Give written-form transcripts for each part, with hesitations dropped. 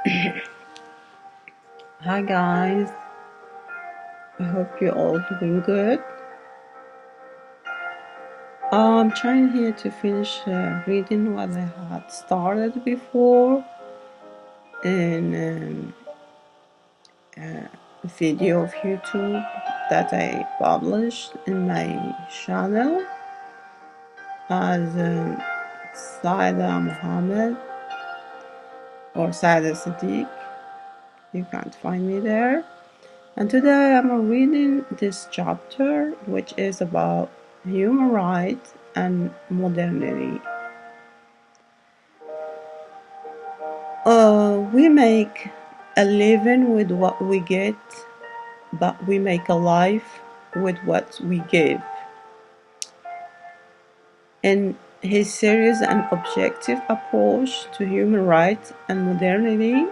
Hi guys, I hope you're all doing good. I'm trying here to finish reading what I had started before in a video of YouTube that I published in my channel as Saida Muhammad or Saida Seddik. You can't find me there. And today I'm reading this chapter, which is about human rights and modernity. We make a living with what we get, but we make a life with what we give. In his serious and objective approach to human rights and modernity,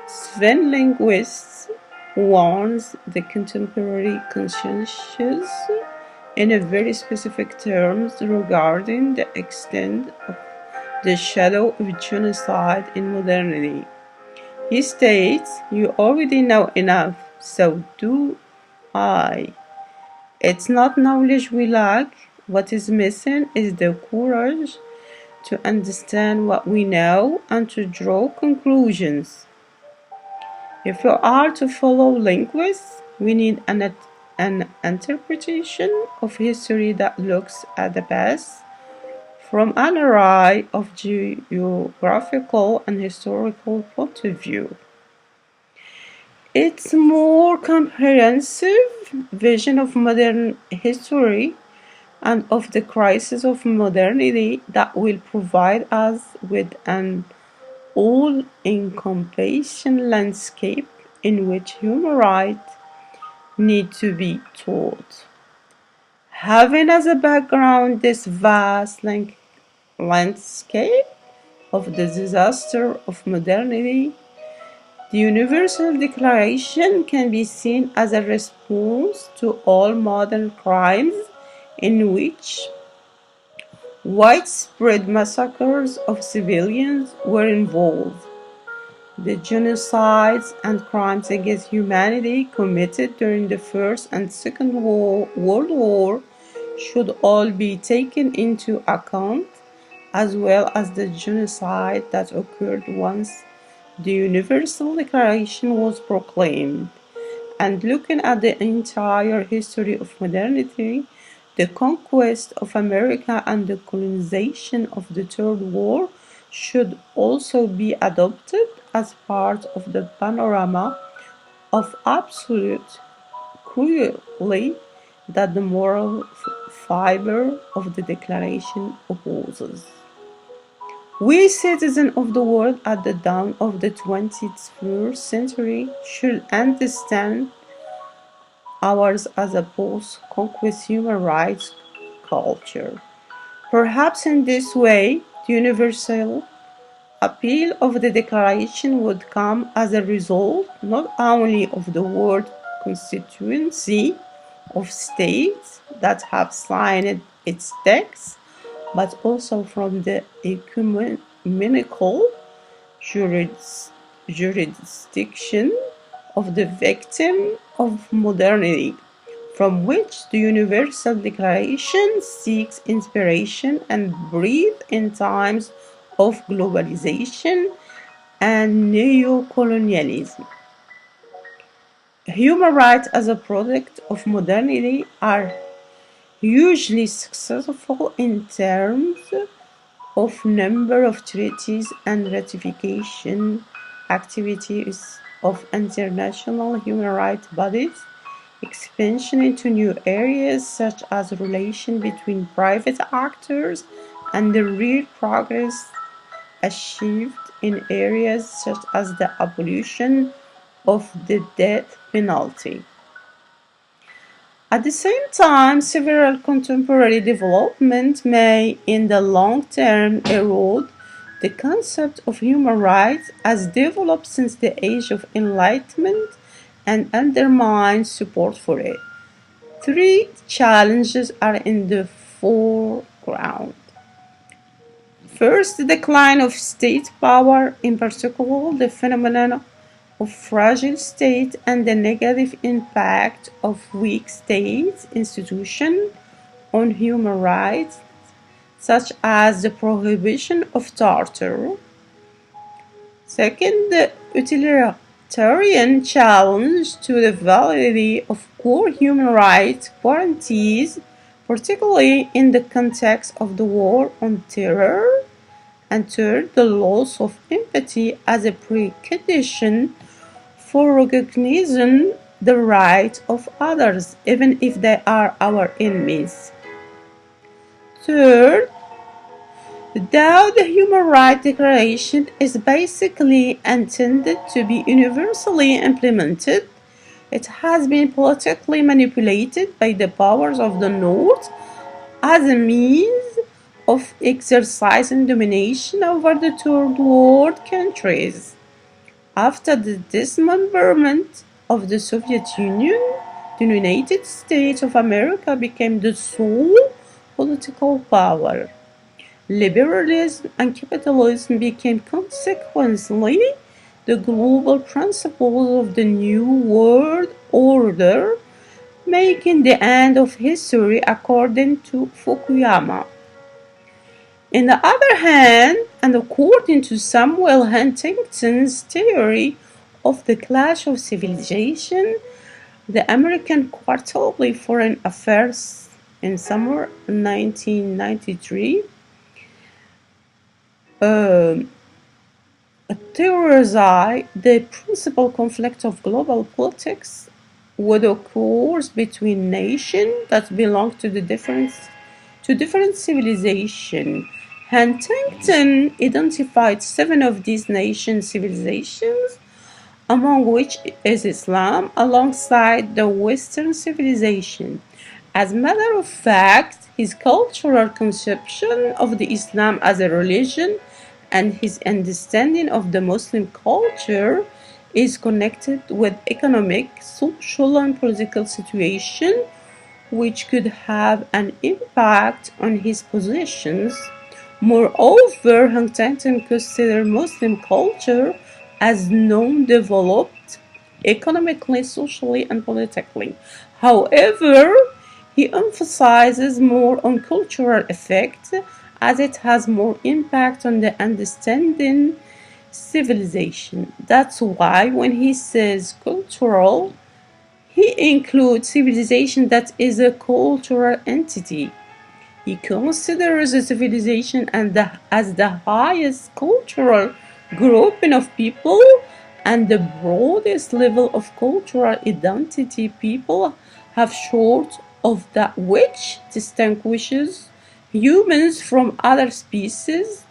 Sven Linguist warns the contemporary conscientious in a very specific terms regarding the extent of the shadow of genocide in modernity. He states, "You already know enough, so do I. It's not knowledge we lack. What is missing is the courage to understand what we know and to draw conclusions. If we are to follow linguists, we need an interpretation of history that looks at the past from an array of geographical and historical point of view. It's a more comprehensive vision of modern history and of the crisis of modernity that will provide us with an all-encompassing landscape in which human rights need to be taught. Having as a background this vast landscape of the disaster of modernity, the Universal Declaration can be seen as a response to all modern crimes in which widespread massacres of civilians were involved. The genocides and crimes against humanity committed during the First and Second World War should all be taken into account, as well as the genocide that occurred once the Universal Declaration was proclaimed. And looking at the entire history of modernity, the conquest of America and the colonization of the Third World should also be adopted as part of the panorama of absolute cruelty that the moral fiber of the Declaration opposes. We citizens of the world at the dawn of the 21st century should understand ours as a post-conquest human rights culture. Perhaps in this way, the universal appeal of the Declaration would come as a result not only of the world constituency of states that have signed its text, but also from the ecumenical jurisdiction of the victim of modernity, from which the Universal Declaration seeks inspiration and breathes in times of globalization and neocolonialism. Human rights as a product of modernity are hugely successful in terms of number of treaties and ratification activities of international human rights bodies, expansion into new areas such as relation between private actors, and the real progress achieved in areas such as the abolition of the death penalty. At the same time, several contemporary developments may, in the long term, erode the concept of human rights as developed since the Age of Enlightenment and undermine support for it. Three challenges are in the foreground. First, the decline of state power, in particular the phenomenon of fragile state and the negative impact of weak state institutions on human rights, such as the prohibition of torture. Second, the utilitarian challenge to the validity of core human rights guarantees, particularly in the context of the war on terror. And third, the loss of empathy as a precondition for recognizing the rights of others, even if they are our enemies. Third, though the Human Rights Declaration is basically intended to be universally implemented, it has been politically manipulated by the powers of the North as a means of exercising domination over the third world countries. After the dismemberment of the Soviet Union, the United States of America became the sole political power. Liberalism and capitalism became consequently the global principles of the New World Order, making the end of history according to Fukuyama. On the other hand, and according to Samuel Huntington's theory of the clash of civilization, the American Quarterly Foreign Affairs in summer 1993 theorized the principal conflict of global politics would occur between nations that belong to different civilizations. Huntington identified 7 of these nation civilizations, among which is Islam, alongside the Western civilization. As a matter of fact, his cultural conception of the Islam as a religion and his understanding of the Muslim culture is connected with economic, social, and political situation, which could have an impact on his positions. Moreover, Huntington considered Muslim culture as non-developed economically, socially, and politically. However, he emphasizes more on cultural effect as it has more impact on the understanding civilization. That's why when he says cultural, he includes civilization that is a cultural entity. He considers a civilization as the highest cultural grouping of people and the broadest level of cultural identity people have, short of that which distinguishes humans from other species.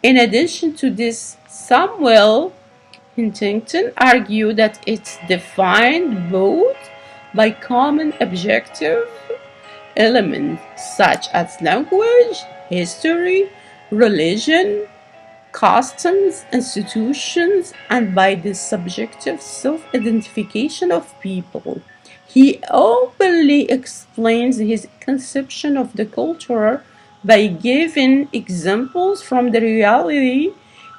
In addition to this, Samuel Huntington argued that it's defined both by common objective elements such as language, history, religion, customs, institutions, and by the subjective self-identification of people. He openly explains his conception of the culture by giving examples from the reality.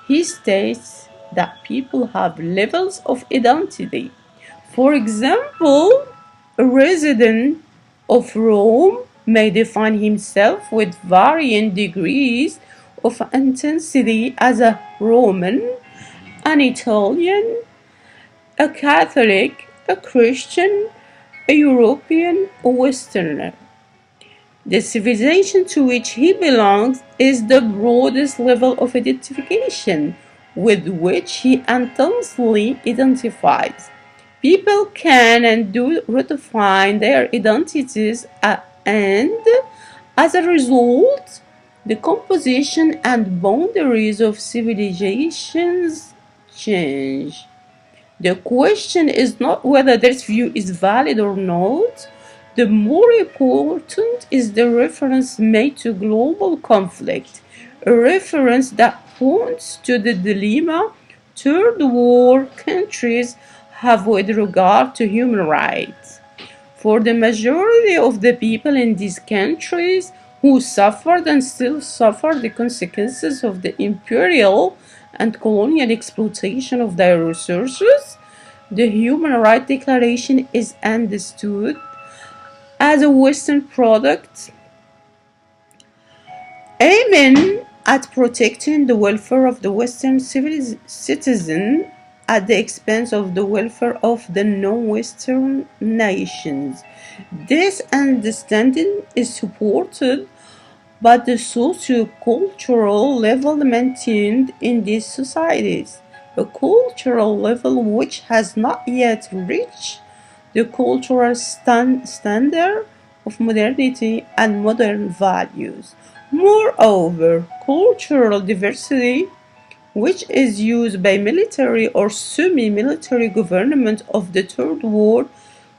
He states that people have levels of identity. For example, a resident of Rome may define himself with varying degrees of intensity as a Roman, an Italian, a Catholic, a Christian, a European, or Westerner. The civilization to which he belongs is the broadest level of identification with which he intensely identifies. People can and do redefine their identities, and as a result, the composition and boundaries of civilizations change. The question is not whether this view is valid or not. The more important is the reference made to global conflict, a reference that points to the dilemma third world countries have with regard to human rights. For the majority of the people in these countries, who suffered and still suffer the consequences of the imperial and colonial exploitation of their resources. The Human Rights Declaration is understood as a Western product aiming at protecting the welfare of the Western citizen at the expense of the welfare of the non-Western nations. This understanding is supported by the socio-cultural level maintained in these societies, a cultural level which has not yet reached the cultural standard of modernity and modern values. Moreover, cultural diversity, which is used by military or semi-military governments of the Third World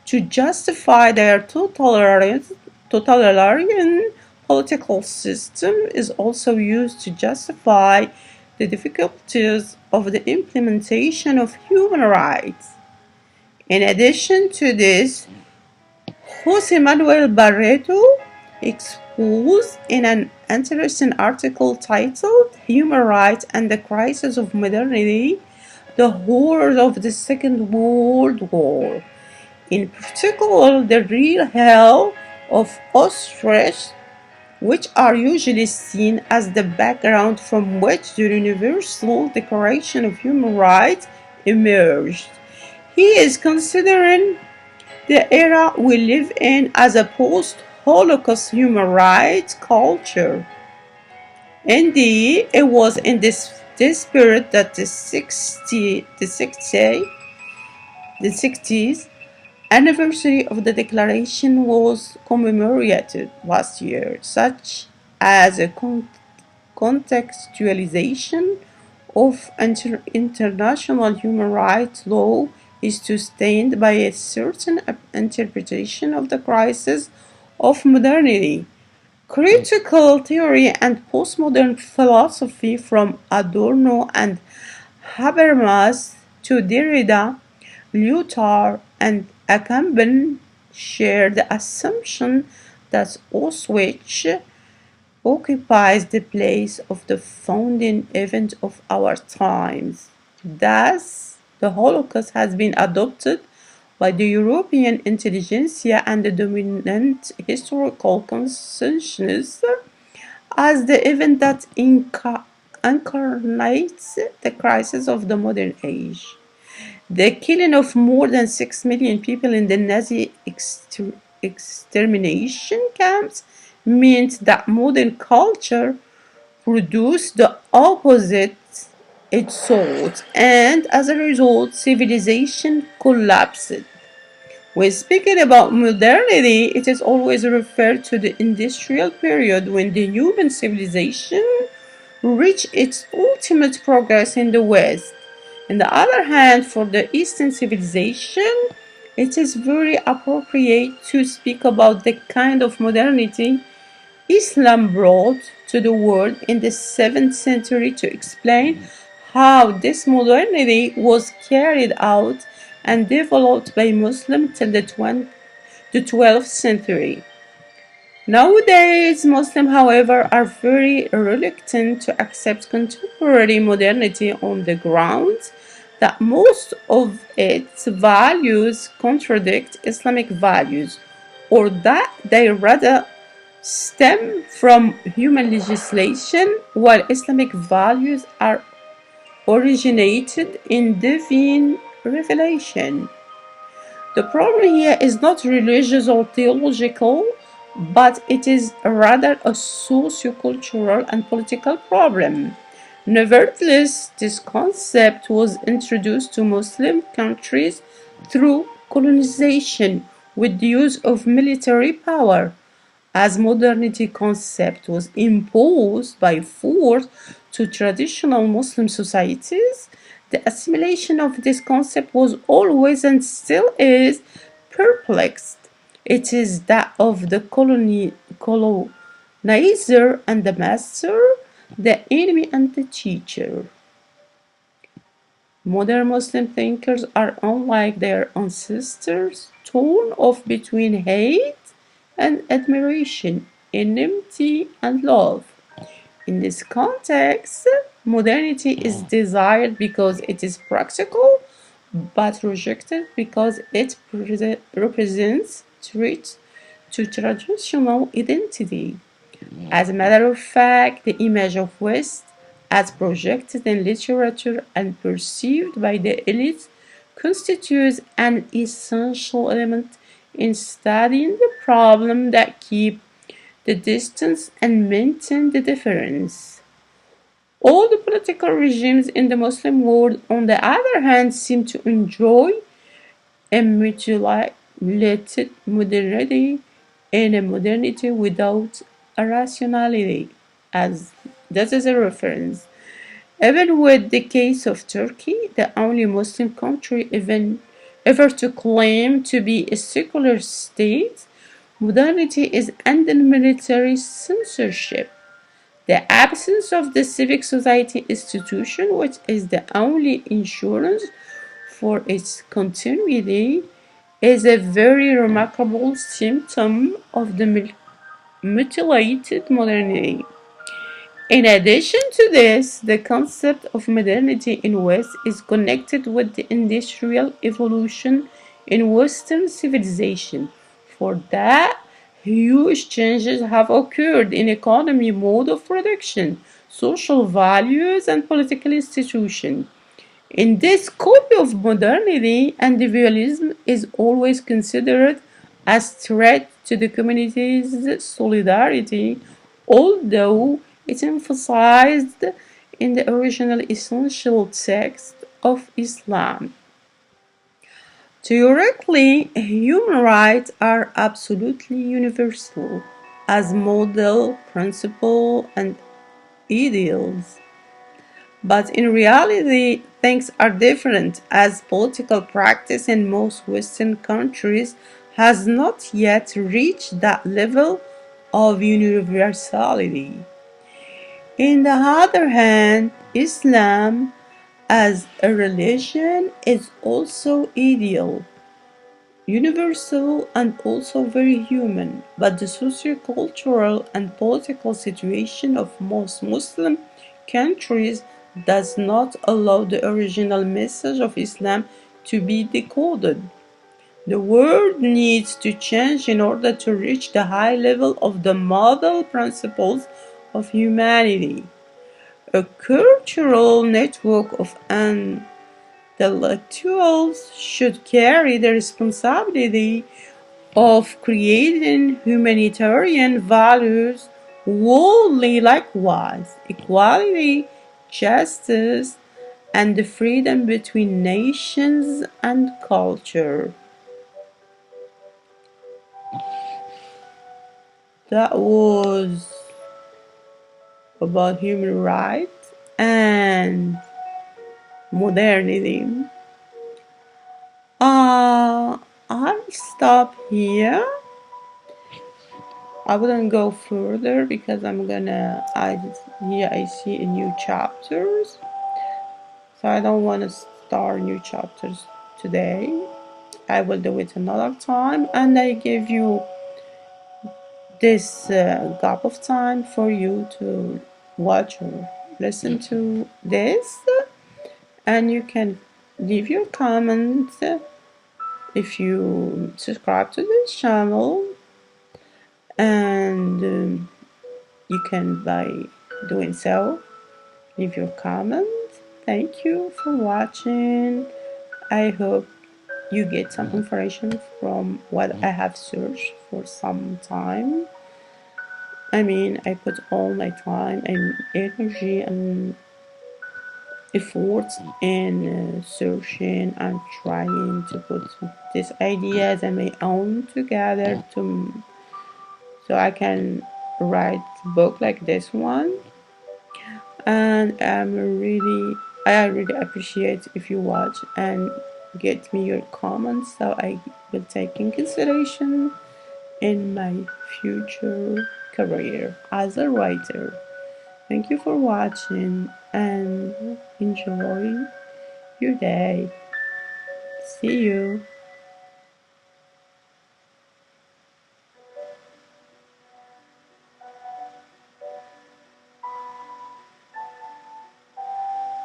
to justify their totalitarian political system, is also used to justify the difficulties of the implementation of human rights. In addition to this, Jose Manuel Barreto exposed in an interesting article titled Human Rights and the Crisis of Modernity the horrors of the Second World War, in particular the real hell of Auschwitz, which are usually seen as the background from which the Universal Declaration of Human Rights emerged. He is considering the era we live in as a post-Holocaust human rights culture. Indeed, it was in this spirit that the 60th anniversary of the Declaration was commemorated last year, such as a contextualization of international human rights law is sustained by a certain interpretation of the crisis of modernity. Critical theory and postmodern philosophy from Adorno and Habermas to Derrida, Lyotard, and Agamben share the assumption that Auschwitz occupies the place of the founding event of our times. Thus, the Holocaust has been adopted by the European intelligentsia and the dominant historical consensus as the event that incarnates the crisis of the modern age. The killing of more than 6 million people in the Nazi extermination camps meant that modern culture produced the opposite it sought, and as a result, civilization collapsed. When speaking about modernity, it is always referred to the industrial period when the human civilization reached its ultimate progress in the West. On the other hand, for the Eastern civilization, it is very appropriate to speak about the kind of modernity Islam brought to the world in the 7th century to explain how this modernity was carried out and developed by Muslims till the 12th century. Nowadays, Muslims, however, are very reluctant to accept contemporary modernity on the grounds that most of its values contradict Islamic values, or that they rather stem from human legislation, while Islamic values are originated in divine revelation. The problem here is not religious or theological, but it is rather a socio-cultural and political problem. Nevertheless, this concept was introduced to Muslim countries through colonization with the use of military power. As modernity concept was imposed by force to traditional Muslim societies, the assimilation of this concept was always and still is perplexed. It is that of the colonizer and the master, the enemy and the teacher. Modern Muslim thinkers are unlike their ancestors, torn off between hate and admiration. enmity, and love. In this context, modernity is desired because it is practical, but rejected because it represents threat to traditional identity. As a matter of fact, the image of West, as projected in literature and perceived by the elites, constitutes an essential element in studying the problem that keep the distance and maintain the difference. All the political regimes in the Muslim world, on the other hand, seem to enjoy a mutilated modernity and a modernity without a rationality, as that is a reference. Even with the case of Turkey, the only Muslim country even ever to claim to be a secular state, modernity is under military censorship. The absence of the civic society institution, which is the only insurance for its continuity, is a very remarkable symptom of the mutilated modernity. In addition to this, the concept of modernity in West is connected with the industrial evolution in Western civilization. For that, huge changes have occurred in economy, mode of production, social values, and political institutions. In this copy of modernity, individualism is always considered as threat to the community's solidarity, although it emphasized in the original essential text of Islam. Theoretically, human rights are absolutely universal as model, principle, and ideals. But in reality, things are different as political practice in most Western countries has not yet reached that level of universality. On the other hand, Islam as a religion is also ideal, universal, and also very human, but the socio-cultural and political situation of most Muslim countries does not allow the original message of Islam to be decoded. The world needs to change in order to reach the high level of the model principles of humanity. A cultural network of intellectuals should carry the responsibility of creating humanitarian values worldly likewise, equality, justice, and the freedom between nations and culture. That was about human rights and modernity. I'll stop here. I wouldn't go further because I see a new chapters. So I don't want to start new chapters today. I will do it another time, and I give you this gap of time for you to watch or listen to this, and you can leave your comments if you subscribe to this channel, and you can by doing so leave your comments. Thank you for watching. I hope you get some information from what I have searched for some time. I put all my time and energy and efforts in searching and trying to put these ideas and my own together so I can write a book like this one. And I really appreciate if you watch and get me your comments so I will take in consideration in my future career as a writer. Thank you for watching and enjoy your day. See you.